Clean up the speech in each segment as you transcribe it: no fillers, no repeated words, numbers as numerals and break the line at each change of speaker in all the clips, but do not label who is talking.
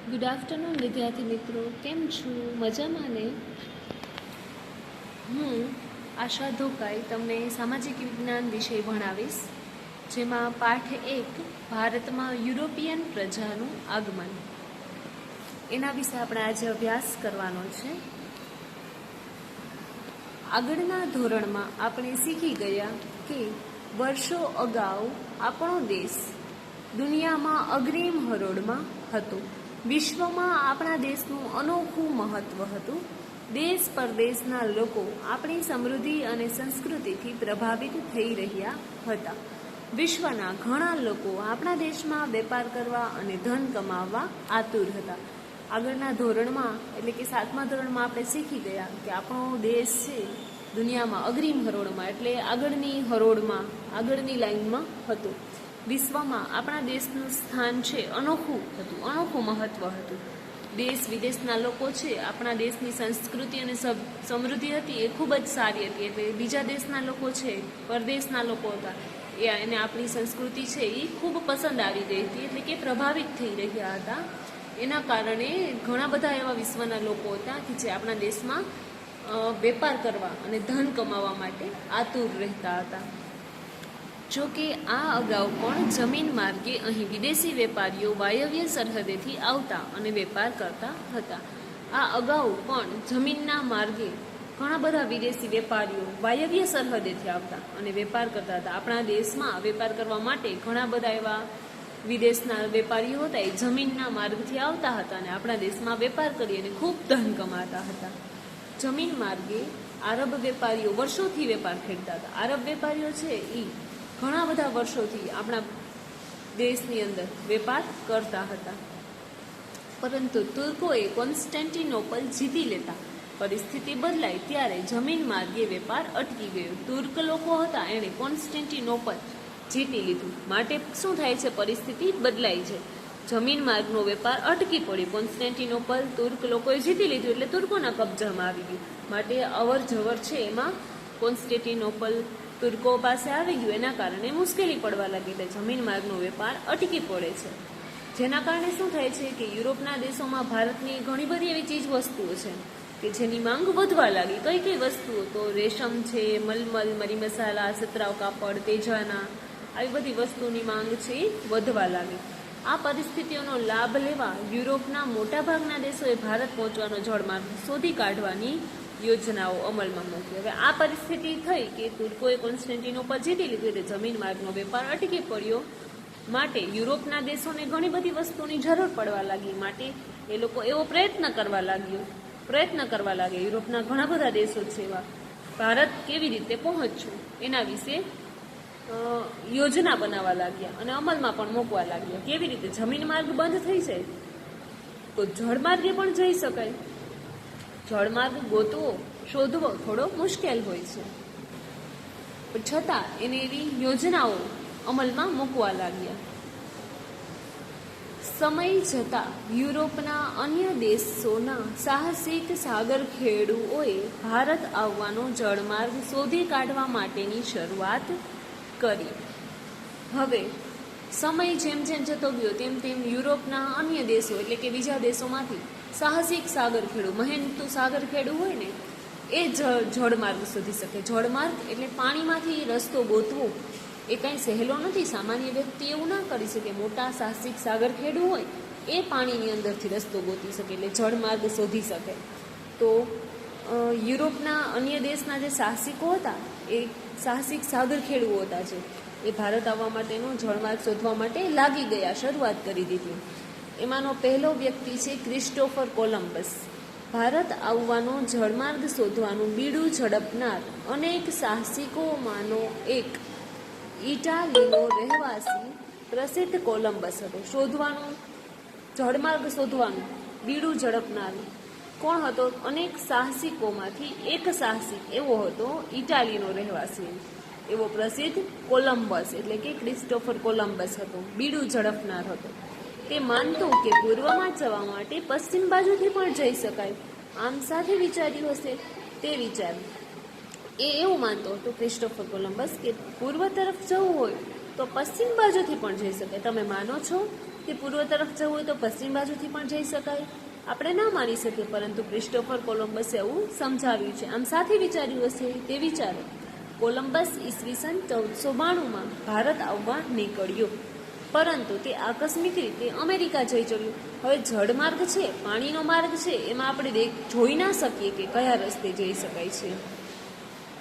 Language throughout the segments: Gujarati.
ગુડ આફ્ટરનૂન વિદ્યાર્થી મિત્રો, કેમ છો? મજામાં ને? હું આશા ધોકાઈ તમને સામાજિક વિજ્ઞાન વિષય ભણાવીશ, જેમાં પાઠ 1 ભારતમાં યુરોપિયન પ્રજાનું આગમન, એના વિશે આપણે આજે અભ્યાસ કરવાનો છે. આગળના ધોરણમાં આપણે શીખી ગયા કે વર્ષો અગાઉ આપણો દેશ દુનિયામાં અગ્રીમ હરોળમાં હતો. વિશ્વમાં આપણા દેશનું અનોખું મહત્વ હતું. દેશ પરદેશના લોકો આપણી સમૃદ્ધિ અને સંસ્કૃતિથી પ્રભાવિત થઈ રહ્યા હતા. વિશ્વના ઘણા લોકો આપણા દેશમાં વેપાર કરવા અને ધન કમાવવા આતુર હતા. આગળના ધોરણમાં એટલે કે 7મા ધોરણમાં આપણે શીખી ગયા કે આપણો દેશ છે દુનિયામાં અગ્રીમ હરોળમાં એટલે આગળની હરોળમાં, આગળની લાઈનમાં હતો. વિશ્વમાં આપણા દેશનું સ્થાન છે અનોખું હતું, અનોખું મહત્વ હતું. દેશ વિદેશના લોકો છે આપણા દેશની સંસ્કૃતિ અને સમૃદ્ધિ હતી એ ખૂબ જ સારી હતી. એટલે બીજા દેશના લોકો છે, પરદેશના લોકો હતા, એને આપણી સંસ્કૃતિ છે એ ખૂબ પસંદ આવી રહી હતી, એટલે કે પ્રભાવિત થઈ રહ્યા હતા. એના કારણે ઘણા બધા એવા વિશ્વના લોકો હતા કે જે આપણા દેશમાં વેપાર કરવા અને ધન કમાવા માટે આતુર રહેતા હતા. જો કે આ અગાઉ પણ જમીન માર્ગે અહીં વિદેશી વેપારીઓ વાયવ્ય સરહદેથી આવતા અને વેપાર કરતા હતા. આ અગાઉ પણ જમીનના માર્ગે ઘણા બધા વિદેશી વેપારીઓ વાયવ્ય સરહદેથી આવતા અને વેપાર કરતા હતા. આપણા દેશમાં વેપાર કરવા માટે ઘણા બધા એવા વિદેશના વેપારીઓ હતા, એ જમીનના માર્ગથી આવતા હતા અને આપણા દેશમાં વેપાર કરી અને ખૂબ ધન કમાતા હતા. જમીન માર્ગે આરબ વેપારીઓ વર્ષોથી વેપાર ખેડતા હતા. આરબ વેપારીઓ છે એ ઘણા બધા વર્ષોથી આપણા દેશની અંદર વેપાર કરતા હતા. પરંતુ તુર્કોએ કોન્સ્ટેન્ટિનોપલ જીતી લેતા પરિસ્થિતિ બદલાઈ ત્યારે જમીન માર્ગે વેપાર અટકી ગયો. તુર્ક લોકો હતા, એણે કોન્સ્ટેન્ટિનોપલ જીતી લીધું, માટે શું થાય છે, પરિસ્થિતિ બદલાઈ છે. જમીન માર્ગનો વેપાર અટકી પડ્યો. કોન્સ્ટેન્ટિનોપલ તુર્ક લોકોએ જીતી લીધું એટલે તુર્કોના કબજામાં આવી ગયું. માટે અવર જવર છે એમાં કોન્સ્ટેન્ટિનોપલ તુર્કો પાસે આવી ગયું. એના કારણે મુશ્કેલી પડવા લાગી એટલે જમીન માર્ગનો વેપાર અટકી પડે છે. જેના કારણે શું થાય છે કે યુરોપના દેશોમાં ભારતની ઘણી બધી એવી ચીજ વસ્તુઓ છે કે જેની માંગ વધવા લાગી. કઈ કઈ વસ્તુઓ? તો રેશમ છે, મલમલ, મરી મસાલા, સતરાવ કાપડ, તેજાના, આવી બધી વસ્તુની માંગ છે એ વધવા લાગી. આ પરિસ્થિતિઓનો લાભ લેવા યુરોપના મોટાભાગના દેશોએ ભારત પહોંચવાનો જળમાર્ગ શોધી કાઢવાની યોજનાઓ અમલમાં મૂકી. હવે આ પરિસ્થિતિ થઈ કે તુર્કોએ કોન્સ્ટેન્ટિનોપલ જીતી લીધું એટલે જમીન માર્ગનો વેપાર અટકી પડ્યો. માટે યુરોપના દેશોને ઘણી બધી વસ્તુની જરૂર પડવા લાગી. માટે એ લોકો એવો પ્રયત્ન કરવા લાગ્યા. યુરોપના ઘણા બધા દેશો છે એવા ભારત કેવી રીતે પહોંચવું એના વિશે યોજના બનાવવા લાગ્યા અને અમલમાં પણ મૂકવા લાગ્યા. કેવી રીતે? જમીન માર્ગ બંધ થઈ જાય તો જળમાર્ગે પણ જઈ શકાય. જળમાર્ગ ગોતવો, શોધવો થોડો મુશ્કેલ હોય છે, પણ છતાં એને એવી યોજનાઓ અમલમાં મૂકવા લાગ્યા. સમય જતાં યુરોપના અન્ય દેશોના સાહસિક સાગરખેડુઓએ ભારત આવવાનો જળમાર્ગ શોધી કાઢવા માટેની શરૂઆત કરી. હવે સમય જેમ જેમ જતો ગયો તેમ તેમ યુરોપના અન્ય દેશો એટલે કે બીજા દેશોમાંથી સાહસિક સાગરખેડુ, મહેનતુ સાગરખેડુ હોય ને એ જળમાર્ગ શોધી શકે. જળમાર્ગ એટલે પાણીમાંથી રસ્તો ગોતવો એ કાંઈ સહેલો નથી. સામાન્ય વ્યક્તિ એવું ના કરી શકે. મોટા સાહસિક સાગરખેડુ હોય એ પાણીની અંદરથી રસ્તો ગોતી શકે, એટલે જળમાર્ગ શોધી શકે. તો યુરોપના અન્ય દેશના જે સાહસિકો હતા એ સાહસિક સાગરખેડુઓ હતા છે એ ભારત આવવા માટેનો જળમાર્ગ શોધવા માટે લાગી ગયા, શરૂઆત કરી દીધી. એમાંનો પહેલો વ્યક્તિ છે ક્રિસ્ટોફર કોલમ્બસ. ભારત આવવાનો જળમાર્ગ શોધવાનું બીડું ઝડપનાર અનેક સાહસિકોમાંનો એક ઇટાલીનો રહેવાસી પ્રસિદ્ધ કોલમ્બસ હતો. જળમાર્ગ શોધવાનું બીડું ઝડપનાર કોણ હતો? અનેક સાહસિકોમાંથી એક સાહસિક એવો હતો, ઇટાલીનો રહેવાસી એવો પ્રસિદ્ધ કોલમ્બસ એટલે કે ક્રિસ્ટોફર કોલમ્બસ હતો. બીડું ઝડપનાર હતો. તે માનતો કે પૂર્વમાં જવા માટે પશ્ચિમ બાજુથી પણ જઈ શકાય. આમ સાથે વિચાર્યું હશે તે વિચાર એ એવું માનતો હતો ક્રિસ્ટોફર કોલમ્બસ કે પૂર્વ તરફ જવું હોય તો પશ્ચિમ બાજુથી પણ જઈ શકાય. તમે માનો છો? કે પૂર્વ તરફ જવું હોય તો પશ્ચિમ બાજુથી પણ જઈ શકાય. આપણે ના માની શકીએ, પરંતુ ક્રિસ્ટોફર કોલંબસે એવું સમજાવ્યું છે. આમ સાથે વિચાર્યું હશે તે વિચારો. કોલંબસ ઈસવીસન 1492માં ભારત આવવા નીકળ્યો, પરંતુ તે આકસ્મિક રીતે અમેરિકા જઈ ચડ્યું. હવે જળમાર્ગ છે, પાણીનો માર્ગ છે, એમાં આપણે જોઈ ના શકીએ કે કયા રસ્તે જઈ શકાય છે.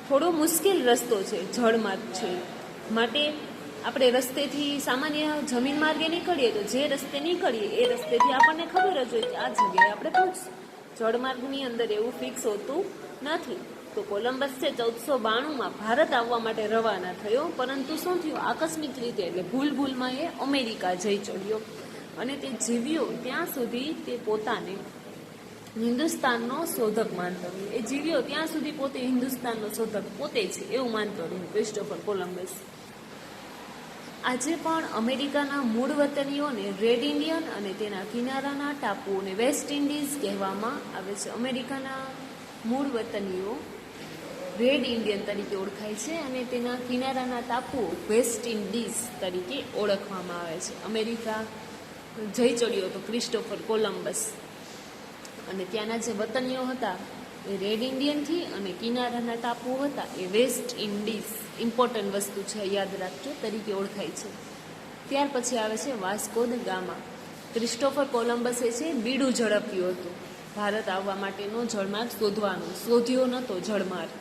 થોડો મુશ્કેલ રસ્તો છે, જળમાર્ગ છે, માટે આપણે રસ્તેથી સામાન્ય જમીન માર્ગે નીકળીએ તો જે રસ્તે નીકળીએ એ રસ્તેથી આપણને ખબર જ હોય કે આ જગ્યાએ આપણે પહોંચશું. જળમાર્ગની અંદર એવું ફિક્સ હોતું નથી. તો કોલંબસ છે 1492માં ભારત આવવા માટે રવાના થયો, પરંતુ શું થયું, આકસ્મિક રીતે એટલે ભૂલમાં એ અમેરિકા જઈ ચડ્યો અને તે જીવ્યો ત્યાં સુધી તે પોતાને હિન્દુસ્તાનનો શોધક માનતો રહ્યો. એ જીવ્યો ત્યાં સુધી પોતે હિન્દુસ્તાનનો શોધક પોતે છે એવું માનતો રહ્યો ક્રિસ્ટોફર કોલંબસ. આજે પણ અમેરિકાના મૂળ વતનીઓને રેડ ઇન્ડિયન અને તેના કિનારાના ટાપુઓને વેસ્ટ ઇન્ડિઝ કહેવામાં આવે છે. અમેરિકાના મૂળ વતનીઓ રેડ ઇન્ડિયન તરીકે ઓળખાય છે અને તેના કિનારાના ટાપુઓ વેસ્ટ ઇન્ડિઝ તરીકે ઓળખવામાં આવે છે. અમેરિકા જઈ ચડ્યો હતો ક્રિસ્ટોફર કોલંબસ અને ત્યાંના જે વતનીઓ હતા એ રેડ ઇન્ડિયનથી અને કિનારાના ટાપુઓ હતા એ વેસ્ટ ઇન્ડિઝ, ઇમ્પોર્ટન્ટ વસ્તુ છે યાદ રાખજો, તરીકે ઓળખાય છે. ત્યાર પછી આવે છે વાસ્કો દ ગામા. ક્રિસ્ટોફર કોલંબસે છે બીડું ઝડપ્યું હતું ભારત આવવા માટેનો જળમાર્ગ શોધ્યો નહોતો જળમાર્ગ.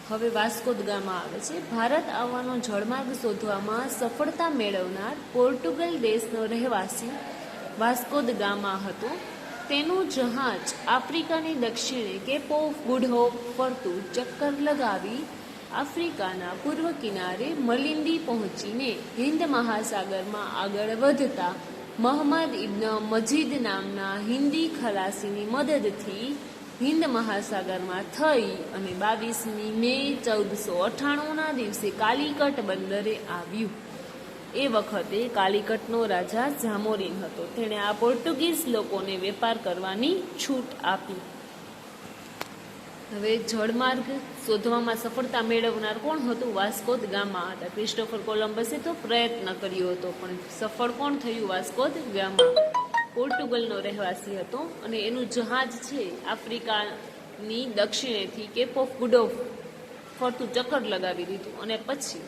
હવે વાસ્કો દ ગામા આવે છે. ભારત આવવાનો જળમાર્ગ શોધવામાં સફળતા મેળવનાર પોર્ટુગલ દેશનો રહેવાસી વાસ્કો દ ગામા હતો. તેનું જહાજ આફ્રિકાની દક્ષિણે કેપ ઓફ ગુડ હોપ ફરતું ચક્કર લગાવી આફ્રિકાના પૂર્વ કિનારે મલિંદી પહોંચીને હિન્દ મહાસાગરમાં આગળ વધતા મહમ્મદ ઇબ્ન મજીદ નામના હિન્દી ખલાસીની મદદથી હિન્દ મહાસાગરમાં થઈ અને 22મી મે 1498ના દિવસે કાલિકટ બંદરે આવ્યું. એ વખતે કાલિકટનો રાજા ઝામોરીન હતો. તેણે આ પોર્ટુગીઝ લોકોને વેપાર કરવાની છૂટ આપી. હવે જળમાર્ગ શોધવામાં સફળતા મેળવનાર કોણ હતું? વાસ્કો દ ગામા હતા. ક્રિસ્ટોફર કોલંબસે તો પ્રયત્ન કર્યો હતો, પણ સફળ કોણ થયું? વાસ્કો દ ગામા પોર્ટુગલનો રહેવાસી હતો અને એનું જહાજ છે આફ્રિકાની દક્ષિણેથી કેપ ઓફ ગુડ હોપ ફરતું ચક્કર લગાવી દીધું અને પછી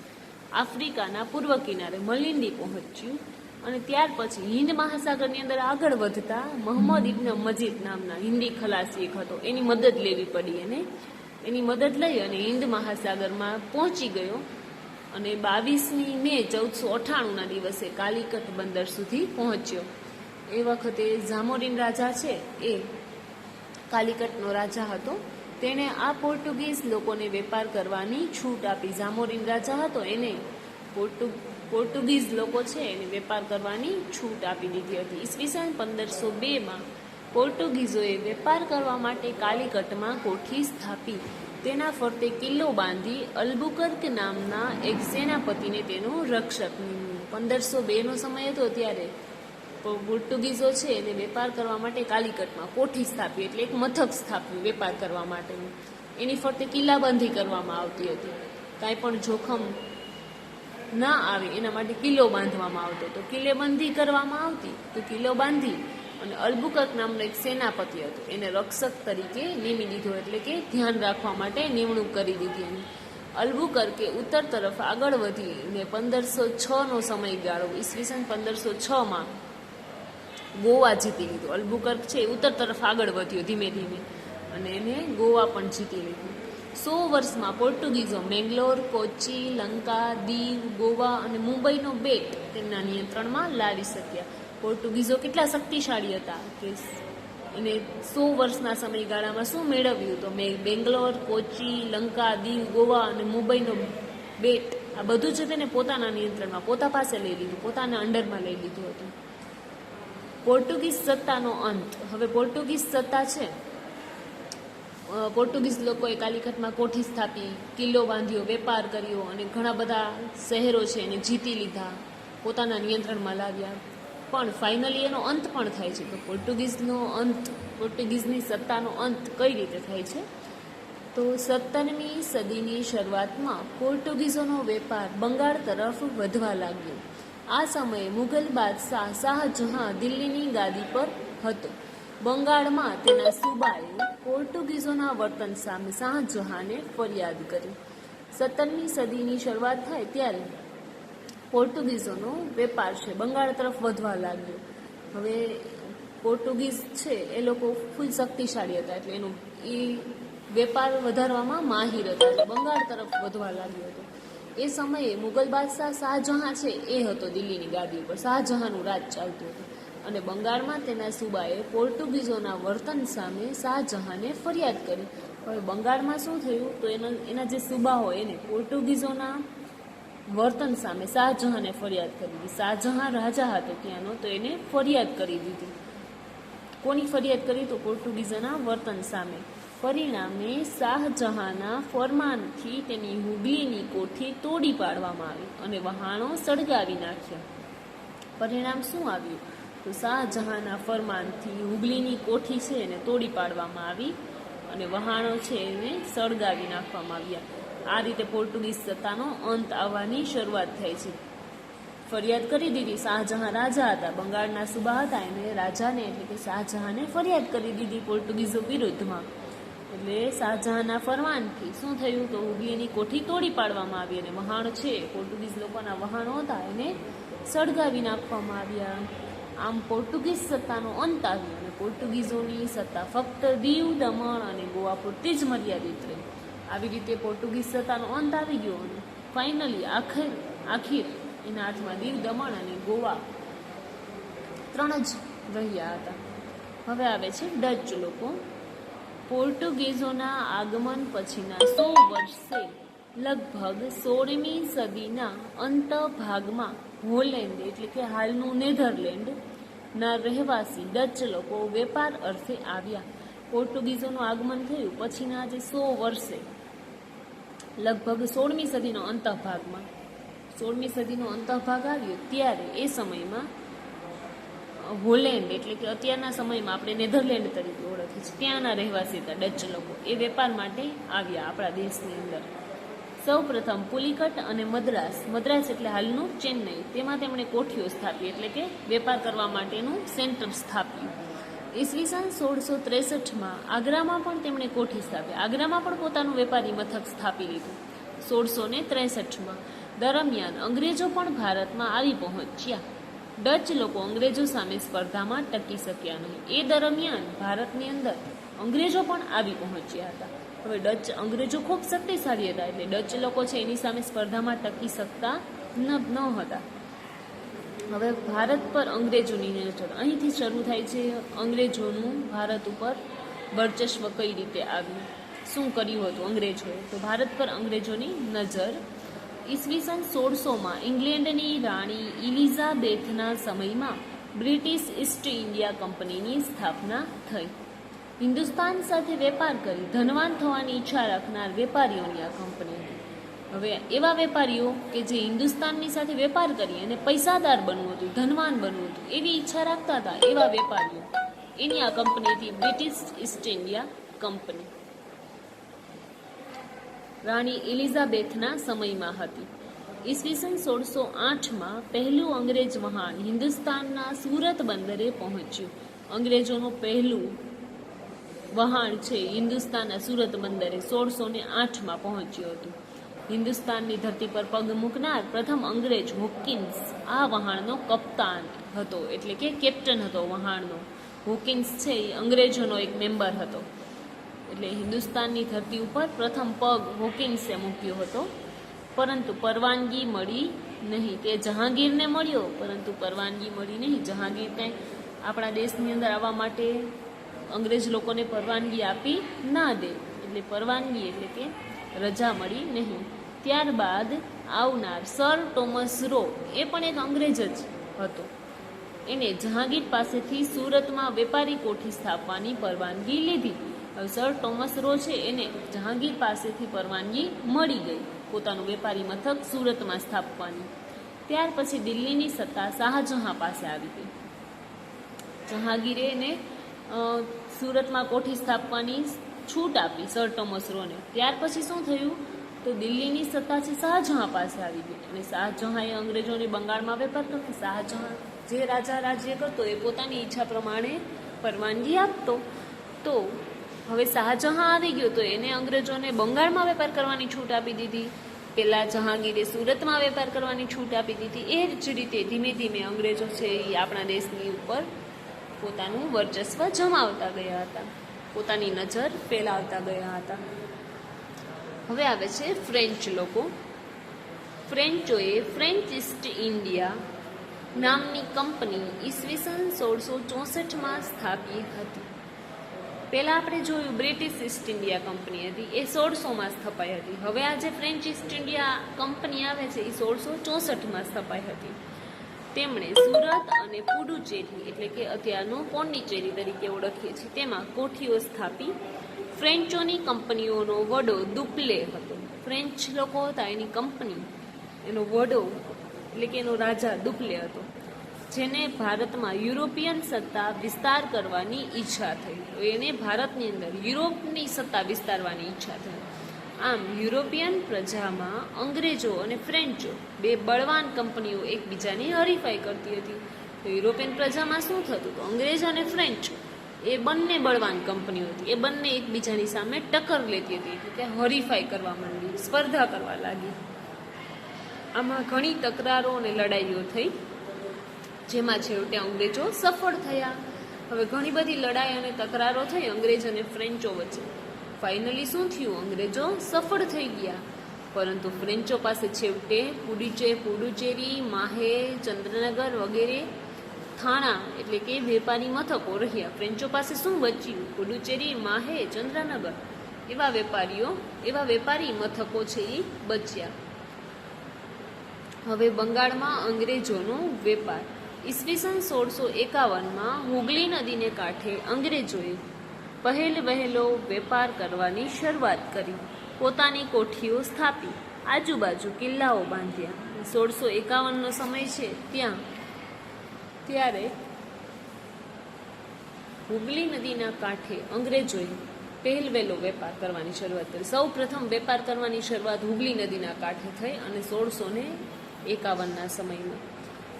આફ્રિકાના પૂર્વ કિનારે મલિંદી પહોંચ્યું અને ત્યાર પછી હિન્દ મહાસાગરની અંદર આગળ વધતા મહમ્મદ ઇબ્ન મજીદ નામના હિન્દી ખલાસી એક હતો, એની મદદ લેવી પડી એને. એની મદદ લઈ અને હિન્દ મહાસાગરમાં પહોંચી ગયો અને 22મી મે 1498ના દિવસે કાલિકટ બંદર સુધી પહોંચ્યો. એ વખતે ઝામોરીન રાજા છે એ કાલિકટનો રાજા હતો. તેણે આ પોર્ટુગીઝ લોકોને વેપાર કરવાની છૂટ આપી. ઝામોરીન રાજા હતો એને પોર્ટુગીઝ લોકો છે એને વેપાર કરવાની છૂટ આપી દીધી હતી. ઈસવીસન 1502માં પોર્ટુગીઝોએ વેપાર કરવા માટે કાલિકટમાં કોઠી સ્થાપી. તેના ફરતે કિલ્લો બાંધી અલ્બુકર્ક નામના એક સેનાપતિને તેનું રક્ષક નીમ્યું. 1502નો સમય હતો ત્યારે પોર્ટુગીઝો છે એને વેપાર કરવા માટે કાલિકટમાં કોઠી સ્થાપી, એટલે એક મથક સ્થાપ્યું વેપાર કરવા માટેનું. એની ફરતે કિલ્લાબંધી કરવામાં આવતી હતી. કાંઈ પણ જોખમ ના આવે એના માટે કિલ્લો બાંધવામાં આવતો. તો કિલ્લેબંધી કરવામાં આવતી તો કિલ્લો બાંધી અને અલ્બુકર્ક નામનો એક સેનાપતિ હતો એને રક્ષક તરીકે નિમી દીધો, એટલે કે ધ્યાન રાખવા માટે નિમણૂક કરી દીધી એની. અલ્બુકર્કે ઉત્તર તરફ આગળ વધીને 1506નો સમયગાળો ઈસવીસન 1506માં ગોવા જીતી લીધું. અલ્બુકર્ક છે ઉત્તર તરફ આગળ વધ્યો ધીમે ધીમે અને એને ગોવા પણ જીતી લીધું. 100 વર્ષમાં પોર્ટુગીઝો મેંગ્લોર, કોચી, લંકા, દીવ, ગોવા અને મુંબઈનો બેટ તેમના નિયંત્રણમાં લાવી શક્યા. પોર્ટુગીઝો કેટલા શક્તિશાળી હતા કે એને 100 વર્ષના સમયગાળામાં શું મેળવ્યું? તો બેંગ્લોર, કોચી, લંકા, દીવ, ગોવા અને મુંબઈનો બેટ, આ બધું છે તેને પોતાના નિયંત્રણમાં, પોતા પાસે લઈ લીધું, પોતાના અંડરમાં લઈ લીધું હતું. પોર્ટુગીઝ સત્તાનો અંત. હવે પોર્ટુગીઝ સત્તા છે, પોર્ટુગીઝ લોકોએ કાલિકટમાં કોઠી સ્થાપી, કિલ્લો બાંધ્યો, વેપાર કર્યો અને ઘણા બધા શહેરો છે એને જીતી લીધા, પોતાના નિયંત્રણમાં લાવ્યા. પણ ફાઇનલી એનો અંત પણ થાય છે. તો પોર્ટુગીઝનો અંત, પોર્ટુગીઝની સત્તાનો અંત કઈ રીતે થાય છે? તો 17મી સદીની શરૂઆતમાં પોર્ટુગીઝોનો વેપાર બંગાળ તરફ વધવા લાગ્યો. આ સમયે મુઘલ બાદશાહ શાહજહાં દિલ્હીની ગાદી પર હતો. બંગાળમાં તેના સુબાએ પોર્ટુગીઝોના વર્તન સામે શાહજહાંને ફરિયાદ કરી. 17મી સદીની શરૂઆત થાય ત્યારે પોર્ટુગીઝોનો વેપાર છે બંગાળ તરફ વધવા લાગ્યો. હવે પોર્ટુગીઝ છે એ લોકો ફૂલ શક્તિશાળી હતા, એટલે એનો એ વેપાર વધારવામાં માહિર હતા, એટલે બંગાળ તરફ વધવા લાગ્યો હતો. એ સમયે મુગલ બાદશાહ શાહજહાં છે એ હતો દિલ્હીની ગાદી ઉપર, શાહજહાંનું રાજ ચાલતું હતું, અને બંગાળમાં તેના સુબાએ પોર્ટુગીઝોના વર્તન સામે શાહજહાંને ફરિયાદ કરી. હવે બંગાળમાં શું થયું, તો એના જે સુબા હોય એને પોર્ટુગીઝોના વર્તન સામે શાહજહાંને ફરિયાદ કરી દીધી. શાહજહાં રાજા હતો ત્યાંનો, તો એને ફરિયાદ કરી દીધી. કોની ફરિયાદ કરી, તો પોર્ટુગીઝોના વર્તન સામે. પરિણામે શાહજહાંના ફરમાનથી તેની હુગલીની કોઠી તોડી પાડવામાં આવી અને વહાણો સળગાવી નાખ્યા. પરિણામ શું આવ્યું, તો શાહજહાંના ફરમાનથી હુગલીની કોઠી છે એને તોડી પાડવામાં આવી અને વહાણો છે એને સળગાવી નાખવામાં આવ્યા. આ રીતે પોર્ટુગીઝ સત્તાનો અંત આવવાની શરૂઆત થઈ છે. ફરિયાદ કરી દીધી. શાહજહાં રાજા હતા, બંગાળના સુબા હતા, એને રાજાને એટલે કે શાહજહાંને ફરિયાદ કરી દીધી પોર્ટુગીઝો વિરુદ્ધમાં. એટલે શાહજહાંના ફરમાનથી શું થયું, તો હુગલીની કોઠી તોડી પાડવામાં આવી અને વહાણ છે પોર્ટુગીઝ લોકોના વહાણો હતા એને સળગાવી નાખવામાં આવ્યા. આમ પોર્ટુગીઝ સત્તાનો અંત આવ્યો અને પોર્ટુગીઝોની સત્તા ફક્ત દીવ, દમણ અને ગોવા પૂરતી જ મર્યાદિત રહી. આવી રીતે પોર્ટુગીઝ સત્તાનો અંત આવી ગયો અને ફાઇનલી આખિર એના હાથમાં દીવ, દમણ અને ગોવા 3 જ રહ્યા હતા. હવે આવે છે ડચ લોકો. પોર્ટુગીઝોના આગમન પછીના 100 વર્ષે લગભગ 16મી સદીના અંત ભાગમાં હોલેન્ડ એટલે કે હાલનું નેધરલેન્ડ ના રહેવાસી ડચ લોકો વેપાર અર્થે આવ્યા. પોર્ટુગીઝોનું આગમન થયું પછીના જે 100 વર્ષે લગભગ 16મી સદીનો અંતભાગમાં 16મી સદીનો અંતભાગ આવ્યો ત્યારે એ સમયમાં હોલેન્ડ એટલે કે અત્યારના સમયમાં આપણે નેધરલેન્ડ તરીકે ઓળખીએ છીએ ત્યાંના રહેવાસી હતા ડચ લોકો. એ વેપાર માટે આવ્યા આપણા દેશની અંદર. સૌ પ્રથમ પુલિકટ અને મદ્રાસ એટલે હાલનું ચેન્નઈ, તેમાં તેમણે કોઠીઓ સ્થાપી એટલે કે વેપાર કરવા માટેનું સેન્ટર સ્થાપ્યું. ઈસવીસન 1663માં આગ્રામાં પણ તેમણે કોઠી સ્થાપી. આગ્રામાં પણ પોતાનું વેપારી મથક સ્થાપી લીધું 1663માં. દરમિયાન અંગ્રેજો પણ ભારતમાં આવી પહોંચ્યા. ડચ લોકો અંગ્રેજો સામે સ્પર્ધામાં ટકી શક્યા નહીં. એ દરમિયાન ભારતની અંદર અંગ્રેજો પણ આવી પહોંચ્યા હતા. હવે અંગ્રેજો ખૂબ શક્તિશાળી હતા, એટલે ડચ લોકો છે એની સામે સ્પર્ધામાં ટકી શકતા ન હતા. હવે ભારત પર અંગ્રેજોની નજર અહીંથી શરૂ થાય છે. અંગ્રેજોનું ભારત ઉપર વર્ચસ્વ કઈ રીતે આવ્યું, શું કર્યું હતું અંગ્રેજોએ, તો ભારત પર અંગ્રેજોની નજર. ઈસવીસન 1600માં ઇંગ્લેન્ડની રાણી ઇલિઝાબેથના સમયમાં બ્રિટિશ ઈસ્ટ ઇન્ડિયા કંપનીની સ્થાપના થઈ. હિન્દુસ્તાન સાથે વેપાર કરી ધનવાન થવાની ઈચ્છા રાખનાર વેપારીઓની આ કંપની હતી. હવે એવા વેપારીઓ કે જે હિન્દુસ્તાનની સાથે વેપાર કરી અને પૈસાદાર બનવું હતું, ધનવાન બનવું હતું એવી ઈચ્છા રાખતા હતા, એવા વેપારીઓ એની આ કંપની હતી બ્રિટિશ ઈસ્ટ ઇન્ડિયા કંપની. રાણી એલિઝાબેથના સમયમાં હતી. ઈસવીસન 1608માં પહેલું અંગ્રેજ વહાણ હિન્દુસ્તાનના સુરત બંદરે પહોંચ્યું. અંગ્રેજોનું પહેલું વહાણ છે હિન્દુસ્તાનના સુરત બંદરે 1608માં પહોંચ્યું હતું. હિન્દુસ્તાનની ધરતી પર પગ મૂકનાર પ્રથમ અંગ્રેજ હોકિન્સ આ વહાણનો કપ્તાન હતો, એટલે કે કેપ્ટન હતો વહાણનો. હોકિન્સ છે એ અંગ્રેજોનો એક મેમ્બર હતો. એટલે હિન્દુસ્તાનની ધરતી ઉપર પ્રથમ પગ હોકિન્સે મૂક્યો હતો, પરંતુ પરવાનગી મળી નહીં. તે જહાંગીરને મળ્યો, પરંતુ પરવાનગી મળી નહીં. જહાંગીરને આપણા દેશની અંદર આવવા માટે અંગ્રેજ લોકોને પરવાનગી આપી ના દે, એટલે પરવાનગી એટલે કે રજા મળી નહીં. ત્યારબાદ આવનાર સર ટોમસ રો એ પણ એક અંગ્રેજ જ હતો. એને જહાંગીર પાસેથી સુરતમાં વેપારી કોઠી સ્થાપવાની પરવાનગી લીધી. હવે સર ટોમસ રો છે એને જહાંગીર પાસેથી પરવાનગી મળી ગઈ પોતાનું વેપારી મથક સુરતમાં સ્થાપવાની. ત્યાર પછી દિલ્હીની સત્તા શાહજહાં પાસે આવી ગઈ. જહાંગીરે એને સુરતમાં કોઠી સ્થાપવાની છૂટ આપી સર ટોમસ રોને. ત્યાર પછી શું થયું, તો દિલ્હીની સત્તા છે શાહજહાં પાસે આવી ગઈ અને શાહજહાંએ અંગ્રેજોને બંગાળમાં વેપાર કરતો. શાહજહાં જે રાજા રાજ્ય કરતો એ પોતાની ઈચ્છા પ્રમાણે પરવાનગી આપતો. તો હવે શાહજહાં આવી ગયો તો એને અંગ્રેજોને બંગાળમાં વેપાર કરવાની છૂટ આપી દીધી. પેલા જહાંગીરે સુરતમાં વેપાર કરવાની છૂટ આપી દીધી. એ જ રીતે ધીમે ધીમે અંગ્રેજો છે એ આપણા દેશની ઉપર પોતાનું વર્ચસ્વ જમાવતા ગયા હતા, પોતાની નજર ફેલાવતા ગયા હતા. હવે આવે છે ફ્રેન્ચ લોકો. ફ્રેન્ચોએ ફ્રેન્ચ ઈસ્ટ ઇન્ડિયા નામની કંપની ઈસવીસન 1664માં સ્થાપી હતી. પહેલાં આપણે જોયું બ્રિટિશ ઈસ્ટ ઇન્ડિયા કંપની હતી, એ 1600માં સ્થપાઈ હતી. હવે આ જે ફ્રેન્ચ ઈસ્ટ ઇન્ડિયા કંપની આવે છે એ 1664માં સ્થપાઈ હતી. તેમણે સુરત અને પુડુચેરી એટલે કે અત્યારનું પોંડિચેરી તરીકે ઓળખીએ છીએ તેમાં કોઠીઓ સ્થાપી. ફ્રેન્ચોની કંપનીઓનો વડો દુપ્લે હતો. ફ્રેન્ચ લોકો હતા એની કંપની, એનો વડો એટલે કે એનો રાજા દુપ્લે હતો, જેને ભારતમાં યુરોપિયન સત્તા વિસ્તાર કરવાની ઈચ્છા થઈ. એને ભારતની અંદર યુરોપની સત્તા વિસ્તારવાની ઈચ્છા થઈ. આમ યુરોપિયન પ્રજામાં અંગ્રેજો અને ફ્રેન્ચો બે બળવાન કંપનીઓ એકબીજાની હરીફાઈ કરતી હતી. તો યુરોપિયન પ્રજામાં શું થતું? તો અંગ્રેજ અને ફ્રેન્ચ એ બંને બળવાન કંપનીઓ હતી, એ બંને એકબીજાની સામે ટક્કર લેતી હતી, એટલે કે હરીફાઈ કરવા માંડી, સ્પર્ધા કરવા લાગી. આમાં ઘણી તકરારો અને લડાઈઓ થઈ, જેમાં છેવટે અંગ્રેજો સફળ થયા. હવે ઘણી બધી લડાઈ અને તકરારો થઈ અંગ્રેજ અને ફ્રેન્ચો વચ્ચે. ફાઇનલી શું થયું? અંગ્રેજો સફળ થઈ ગયા, પરંતુ ફ્રેન્ચો પાસે છેવટે પુડુચેરી, માહે, ચંદ્રનગર વગેરે થાણા એટલે કે વેપારી મથકો રહ્યા. ફ્રેન્ચો પાસે શું બચ્યું? પુડુચેરી, માહે, ચંદ્રનગર એવા વેપારી મથકો છે એ બચ્યા. હવે બંગાળમાં અંગ્રેજોનો વેપાર. ઈસવીસન 1651માં હુગલી નદીને કાંઠે અંગ્રેજોએ વહેલો વેપાર કરવાની શરૂઆત કરી. પોતાની કોઠીઓ સ્થાપી, આજુબાજુ કિલ્લાઓ બાંધ્યા. 1651નો સમય છે ત્યારે હુગલી નદીના કાંઠે અંગ્રેજોએ વહેલો વેપાર કરવાની શરૂઆત કરી. સૌ પ્રથમ વેપાર કરવાની શરૂઆત હુગલી નદીના કાંઠે થઈ અને 1651ના સમયમાં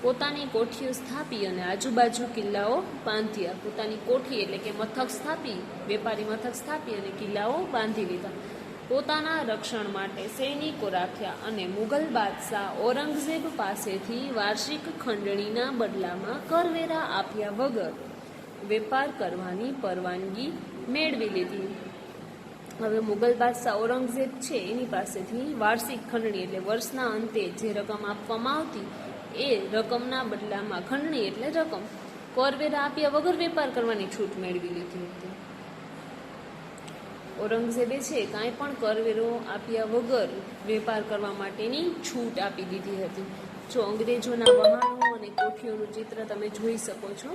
પોતાની કોઠીઓ સ્થાપી અને આજુબાજુ કિલ્લાઓ બાંધ્યા. પોતાની કોઠી એટલે કે મથક સ્થાપી, વેપારી મથક સ્થાપી અને કિલ્લાઓ બાંધી લીધા. પોતાના રક્ષણ માટે સૈનિકો રાખ્યા અને મુગલ બાદશાહ ઔરંગઝેબ પાસેથી વાર્ષિક ખંડણીના બદલામાં કરવેરા આપ્યા વગર વેપાર કરવાની પરવાનગી મેળવી લીધી. હવે મુગલ બાદશાહ ઔરંગઝેબ છે એની પાસેથી વાર્ષિક ખંડણી એટલે વર્ષના અંતે જે રકમ આપવામાં આવતી એ રકમના બદલામાં, ખંડણી એટલે રકમ, કરવેરા આપ્યા વગર વેપાર કરવાની છૂટ મેળવી લીધી હતી. ઔરંગઝેબે છે કાંઈ પણ કરવેરો આપ્યા વગર વેપાર કરવા માટેની છૂટ આપી દીધી હતી. જો અંગ્રેજોના વહાણો અને કોઠીઓનું ચિત્ર તમે જોઈ શકો છો.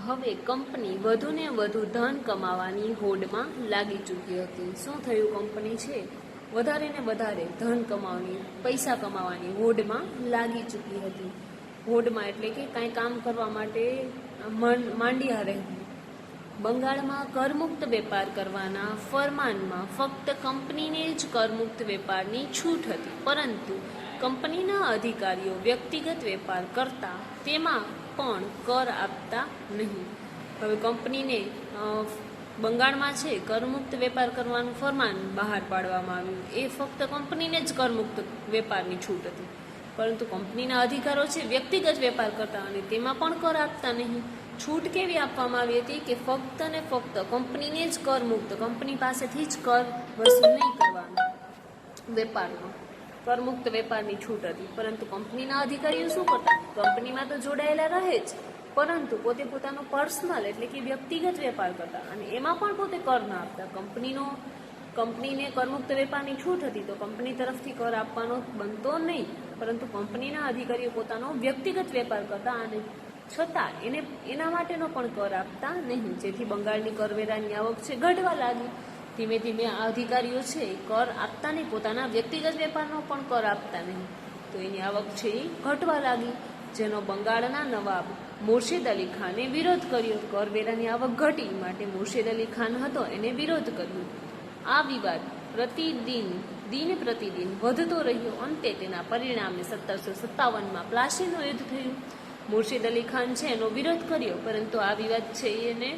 હવે કંપની વધુને વધુ ધન કમાવાની હોડમાં લાગી ચૂકી હતી. શું થયું? કંપની છે વધારે ને વધારે ધન કમાવાની, પૈસા કમાવાની હોડમાં લાગી ચૂકી હતી. હોડમાં એટલે કે કાંઈ કામ કરવા માટે માંડ્યા રહેવું. બંગાળમાં કરમુક્ત વેપાર કરવાના ફરમાનમાં ફક્ત કંપનીને જ કરમુક્ત વેપારની છૂટ હતી, પરંતુ કંપનીના અધિકારીઓ વ્યક્તિગત વેપાર કરતા તેમાં પણ કર આપતા નહીં. હવે કંપનીને બંગાળમાં છે કરમુક્ત વેપાર કરવાનું ફરમાન બહાર પાડવામાં આવ્યું. એ ફક્ત કંપનીને જ કરમુક્ત વેપારની છૂટ હતી, પરંતુ કંપનીના અધિકારો છે વ્યક્તિગત વેપાર કરતા અને તેમાં પણ કર આપતા નહીં. છૂટ કેવી આપવામાં આવી હતી કે ફક્ત ને ફક્ત કંપનીને જ કરમુક્ત, કંપની પાસેથી જ કર વસૂલ નહીં કરવાનો વેપારમાં, કરમુક્ત વેપારની છૂટ હતી. પરંતુ કંપનીના અધિકારીઓ શું કરતા? કંપનીમાં તો જોડાયેલા રહે જ, પરંતુ પોતે પોતાનો પર્સનલ એટલે કે વ્યક્તિગત વેપાર કરતા અને એમાં પણ પોતે કર ના આપતા. કંપનીને કરમુક્ત વેપારની છૂટ હતી તો કંપની તરફથી કર આપવાનો બનતો નહીં, પરંતુ કંપનીના અધિકારીઓ પોતાનો વ્યક્તિગત વેપાર કરતા અને છતાં એના માટેનો પણ કર આપતા નહીં, જેથી બંગાળની કરવેરાની આવક છે ઘટવા લાગી. ધીમે ધીમે આ અધિકારીઓ છે એ કર આપતા નહીં, પોતાના વ્યક્તિગત વેપારનો પણ કર આપતા નહીં, તો એની આવક છે એ ઘટવા લાગી, જેનો બંગાળના નવાબ મુર્શિદ અલી ખાને વિરોધ કર્યો. કરવેરાની આવક ઘટી માટે મુર્શિદ અલી ખાન હતો એને વિરોધ કર્યો. આ વિવાદ દિન પ્રતિદિન વધતો રહ્યો. અંતે તેના પરિણામે 1757માં પ્લાસીનું યુદ્ધ થયું. મુર્શિદ અલી ખાન છે એનો વિરોધ કર્યો, પરંતુ આ વિવાદ છે એને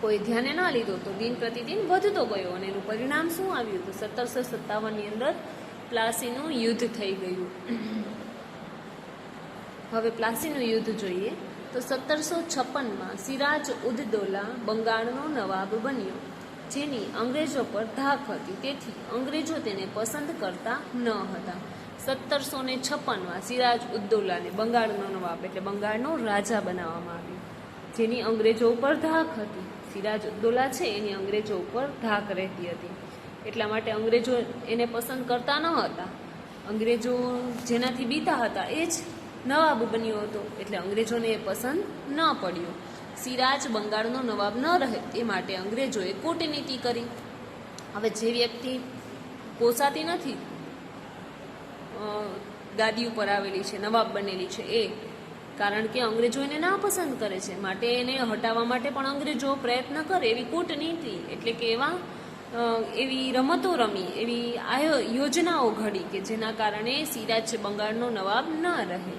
કોઈ ધ્યાને ના લીધો, તો દિન પ્રતિદિન વધતો ગયો અને એનું પરિણામ શું આવ્યું? તો 1757ની અંદર પ્લાસીનું યુદ્ધ થઈ ગયું. હવે પ્લાસીનું યુદ્ધ જોઈએ તો 1756માં સિરાજ ઉદ દૌલા બંગાળનો નવાબ બન્યો, જેની અંગ્રેજો પર ધાક હતી, તેથી અંગ્રેજો તેને પસંદ કરતા ન હતા. 1756માં સિરાજ ઉદ દૌલાને બંગાળનો નવાબ એટલે બંગાળનો રાજા બનાવવામાં આવ્યો, જેની અંગ્રેજો ઉપર ધાક હતી. સિરાજ ઉદ દૌલા છે એની અંગ્રેજો ઉપર ધાક રહેતી હતી, એટલા માટે અંગ્રેજો એને પસંદ કરતા ન હતા. અંગ્રેજો જેનાથી બીતા હતા એ જ નવાબ બન્યો હતો, એટલે અંગ્રેજોને એ પસંદ ન પડ્યો. સિરાજ બંગાળનો નવાબ ન રહે તે માટે અંગ્રેજોએ કૂટનીતિ કરી. હવે જે વ્યક્તિ પોસાતી નથી, ગાદી ઉપર આવેલી છે, નવાબ બનેલી છે, એ કારણ કે અંગ્રેજો એને ના પસંદ કરે છે, માટે એને હટાવવા માટે પણ અંગ્રેજો પ્રયત્ન કરે, એવી કૂટનીતિ એટલે કે એવી રમતો રમી, એવી યોજનાઓ ઘડી કે જેના કારણે સિરાજ બંગાળનો નવાબ ન રહે.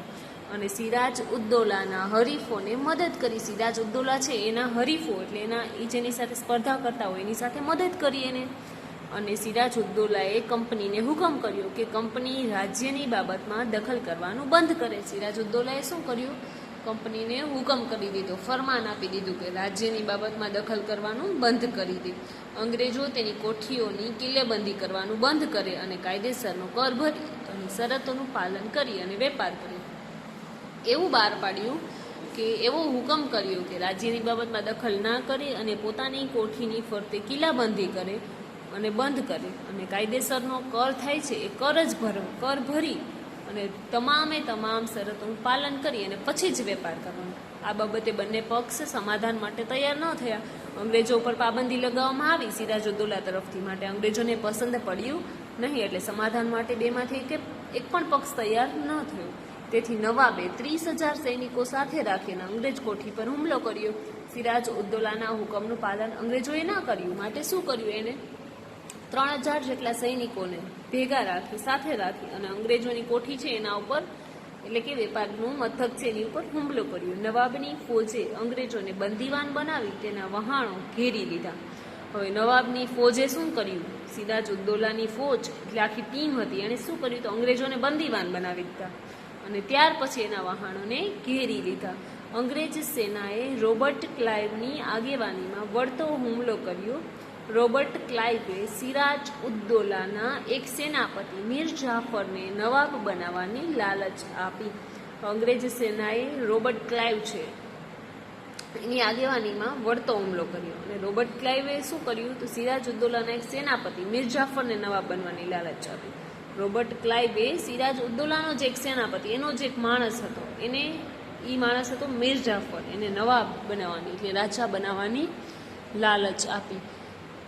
અને સિરાજ ઉદ દૌલાના હરીફોને મદદ કરી. સિરાજ ઉદ દૌલા છે એના હરીફો એટલે જેની સાથે સ્પર્ધા કરતા હોય એની સાથે મદદ કરી એને. અને સિરાજ ઉદ દૌલાએ કંપનીને હુકમ કર્યો કે કંપની રાજ્યની બાબતમાં દખલ કરવાનું બંધ કરે. સિરાજ ઉદ દૌલાએ શું કર્યું? કંપનીને હુકમ કરી દીધો, ફરમાન આપી દીધું કે રાજ્યની બાબતમાં દખલ કરવાનું બંધ કરી દે. અંગ્રેજો તેની કોઠીઓની કિલ્લેબંધી કરવાનું બંધ કરે અને કાયદેસરનો કર ભરી અને શરતોનું પાલન કરી અને વેપાર કરે. એવું બહાર પાડ્યું કે એવો હુકમ કર્યો કે રાજ્યની બાબતમાં દખલ ના કરે અને પોતાની કોઠીની ફરતે કિલ્લાબંધી કરે અને બંધ કરે અને કાયદેસરનો કર થાય છે એ કર ભરી અને તમામ શરતોનું પાલન કરી અને પછી જ વેપાર કરવાનો. આ બાબતે બંને પક્ષ સમાધાન માટે તૈયાર ન થયા. અંગ્રેજો ઉપર પાબંદી લગાવવામાં આવી સિરાજ ઉદ દૌલા તરફથી, માટે અંગ્રેજોને પસંદ પડ્યું નહીં, એટલે સમાધાન માટે બેમાંથી એક પણ પક્ષ તૈયાર ન થયો. તેથી નવાબે 30,000 સૈનિકો સાથે રાખીને અંગ્રેજ કોઠી પર હુમલો કર્યો. સિરાજ ઉદ દૌલાના હુકમનું પાલન અંગ્રેજોએ ના કર્યું, માટે શું કર્યું? એને 3,000 જેટલા સૈનિકોને ભેગા રાખી, સાથે રાખી અને અંગ્રેજોની કોઠી છે એના ઉપર એટલે કે વેપારનું મથક છે એની ઉપર હુમલો કર્યો. નવાબની ફોજે અંગ્રેજોને બંદીવાન બનાવી તેના વહાણો ઘેરી લીધા. હવે નવાબની ફોજે શું કર્યું? સિરાજ ઉદ દૌલાની ફોજ એટલે આખી ટીમ હતી, એણે શું કર્યું? તો અંગ્રેજોને બંદીવાન બનાવી દીધા અને ત્યાર પછી એના વહાણોને ઘેરી લીધા. અંગ્રેજ સેનાએ રોબર્ટ ક્લાઇવની આગેવાનીમાં વળતો હુમલો કર્યો. રોબર્ટ ક્લાઇવે સિરાજ ઉદ દૌલાના એક સેનાપતિ મીર જાફરને નવાબ બનાવવાની લાલચ આપી. અંગ્રેજ સેનાએ રોબર્ટ ક્લાઇવ છે એની આગેવાનીમાં વળતો હુમલો કર્યો અને રોબર્ટ ક્લાઇવે શું કર્યું? તો સિરાજ ઉદ દૌલાના એક સેનાપતિ મીર જાફરને નવાબ બનવાની લાલચ આપી. રોબર્ટ ક્લાઇવે સિરાજ ઉદ દૌલાનો જે એક સેનાપતિ એનો જે એક માણસ હતો માણસ હતો મીર જાફર, એને નવાબ બનાવવાની એટલે રાજા બનાવવાની લાલચ આપી.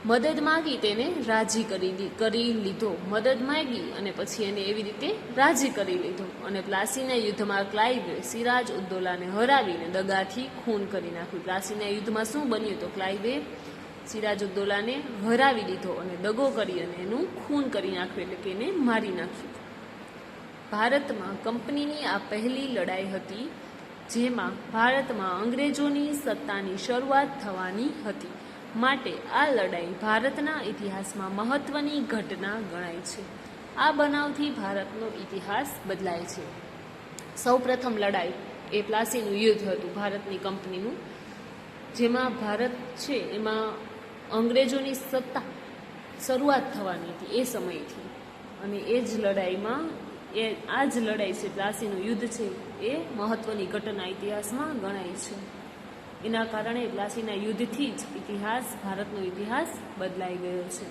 મદદ માગી, તેને રાજી કરી લીધો. મદદ માગી અને પછી એને એવી રીતે રાજી કરી લીધો અને પ્લાસીના યુદ્ધમાં ક્લાઇવે સિરાજ ઉદ દૌલાને હરાવીને દગાથી ખૂન કરી નાખ્યું. પ્લાસીના યુદ્ધમાં શું બન્યું? તો ક્લાઇવે સિરાજ ઉદ દૌલાને હરાવી દીધો અને દગો કરી અને એનું ખૂન કરી નાખ્યું, એટલે કે એને મારી નાખ્યું. ભારતમાં કંપનીની આ પહેલી લડાઈ હતી, જેમાં ભારતમાં અંગ્રેજોની સત્તાની શરૂઆત થવાની હતી. માટે આ લડાઈ ભારતના ઇતિહાસમાં મહત્વની ઘટના ગણાય છે. આ બનાવથી ભારતનો ઇતિહાસ બદલાય છે. સૌપ્રથમ લડાઈ એ પ્લાસીનું યુદ્ધ હતું ભારતની કંપનીનું, જેમાં ભારત છે એમાં અંગ્રેજોની સત્તા શરૂઆત થવાની હતી એ સમયથી, અને એ જ લડાઈમાં આ જ લડાઈ છે પ્લાસીનું યુદ્ધ છે એ મહત્વની ઘટના ઇતિહાસમાં ગણાય છે. એના કારણે પ્લાસીના યુદ્ધથી જ ભારતનો ઇતિહાસ બદલાઈ ગયો છે.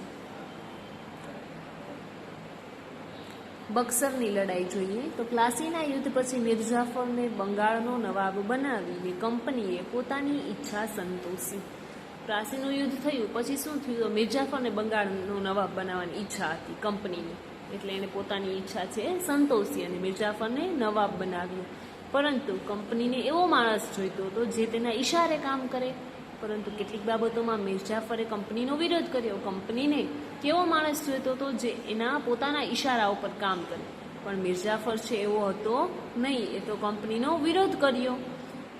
બક્સરની લડાઈ જોઈએ તો પ્લાસીના યુદ્ધ પછી મીર જાફરને બંગાળનો નવાબ બનાવીને કંપનીએ પોતાની ઈચ્છા સંતોષી. પ્રાસીનું યુદ્ધ થયું પછી શું થયું, તો મિર્જાફરને બંગાળનો નવાબ બનાવવાની ઈચ્છા હતી કંપનીની, એટલે એને પોતાની ઈચ્છા છે સંતોષી અને મિર્જાફરને નવાબ બનાવ્યો. પરંતુ કંપનીને એવો માણસ જોઈતો હતો જે તેના ઈશારે કામ કરે. પરંતુ કેટલીક બાબતોમાં મિર્જાફરે કંપનીનો વિરોધ કર્યો. કંપનીને કેવો માણસ જોઈતો હતો જે એના પોતાના ઈશારા ઉપર કામ કરે, પણ મિર્જાફર છે એવો હતો નહીં, એ તો કંપનીનો વિરોધ કર્યો.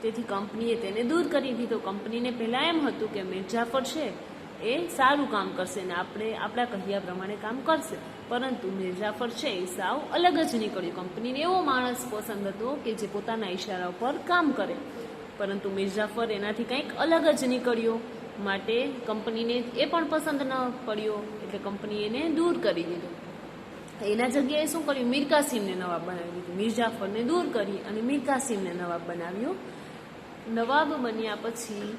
તેથી કંપનીએ તેને દૂર કરી દીધો. કંપનીને પહેલાં એમ હતું કે મિર્જાફર છે એ સારું કામ કરશે ને આપણા કહ્યા પ્રમાણે કામ કરશે, પરંતુ મિર્જાફર છે એ સાવ અલગ જ નીકળ્યો. કંપનીને એવો માણસ પસંદ હતો કે જે પોતાના ઈશારા ઉપર કામ કરે, પરંતુ મિર્જાફર એનાથી કંઈક અલગ જ નીકળ્યો, માટે કંપનીને એ પણ પસંદ ન પડ્યો, એટલે કંપનીએ એને દૂર કરી દીધો. એના જગ્યાએ શું કર્યું, મીર કાસિમને નવાબ બનાવી દીધું. મિર્જાફરને દૂર કરી અને મીર કાસિમને નવાબ બનાવ્યો. નવાબ બન્યા પછી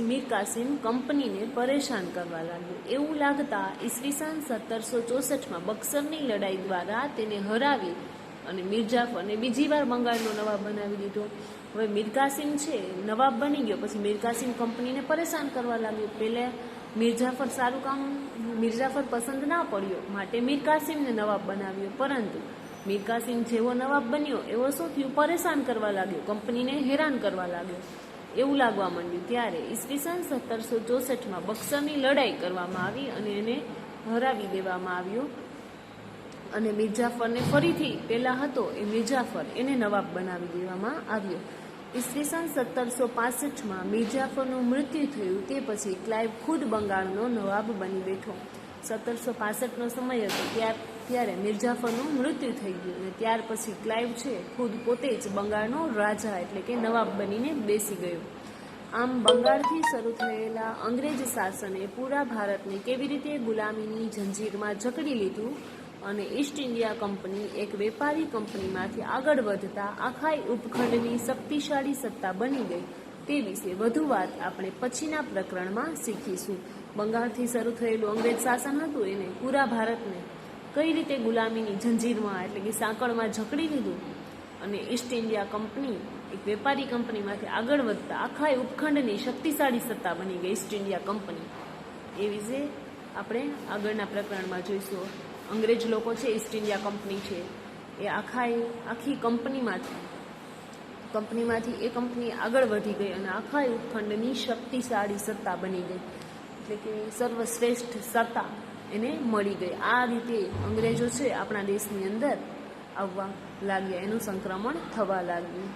મીર કાસિમ કંપનીને પરેશાન કરવા લાગ્યો. એવું લાગતા ઈસવીસન 1764માં બક્સરની લડાઈ દ્વારા તેને હરાવી અને મિર્જાફરને બીજી વાર બંગાળનો નવાબ બનાવી દીધો. હવે મીર કાસિમ છે નવાબ બની ગયો, પછી મીર કાસિમ કંપનીને પરેશાન કરવા લાગ્યો. પહેલા મિર્જાફર પસંદ ના પડ્યો, માટે મીર કાસિમને નવાબ બનાવ્યો. પરંતુ મીર કાસિમ જેવો નવાબ બન્યો એવો શું થયું, પરેશાન કરવા લાગ્યો, કંપનીને હેરાન કરવા લાગ્યો. એવું લાગવા માંડ્યું. ત્યારે ઈસવીસન 1764માં બક્સરની લડાઈ કરવામાં આવી અને એને હરાવી દેવામાં આવ્યો. અને મિર્જાફરને ફરીથી પહેલા હતો એ મિર્જાફર એને નવાબ બનાવી દેવામાં આવ્યો. ઈસવીસન 1765માં મિર્જાફરનું મૃત્યુ થયું. તે પછી ક્લાઇવ ખુદ બંગાળનો નવાબ બની બેઠો. 1765નો સમય હતો ત્યારે મિર્જાફરનું મૃત્યુ થઈ ગયું અને ત્યાર પછી ક્લાઇવ છે ખુદ પોતે જ બંગાળનો રાજા એટલે કે નવાબ બનીને બેસી ગયો. આમ બંગાળથી શરૂ થયેલા અંગ્રેજ શાસને પૂરા ભારતને કેવી રીતે ગુલામીની જંજીરમાં જકડી લીધું અને ઈસ્ટ ઇન્ડિયા કંપની એક વેપારી કંપનીમાંથી આગળ વધતા આખાય ઉપખંડની શક્તિશાળી સત્તા બની ગઈ, તે વિશે વધુ વાત આપણે પછીના પ્રકરણમાં શીખીશું. બંગાળથી શરૂ થયેલું અંગ્રેજ શાસન હતું એને પૂરા ભારતને કઈ રીતે ગુલામીની જંજીરમાં એટલે કે સાંકળમાં જકડી લીધું અને ઈસ્ટ ઇન્ડિયા કંપની એક વેપારી કંપનીમાંથી આગળ વધતા આખા ઉપખંડની શક્તિશાળી સત્તા બની ગઈ ઈસ્ટ ઇન્ડિયા કંપની. એ વિશે આપણે આગળના પ્રકરણમાં જોઈશું. અંગ્રેજ લોકો છે ઈસ્ટ ઇન્ડિયા કંપની છે એ આખી કંપનીમાંથી એ કંપની આગળ વધી ગઈ અને આખા ઉપખંડની શક્તિશાળી સત્તા બની ગઈ, એટલે કે સર્વશ્રેષ્ઠ સત્તા એને મળી ગઈ. આ રીતે અંગ્રેજો છે આપણા દેશની અંદર આવવા લાગ્યા, એનું સંક્રમણ થવા લાગ્યું.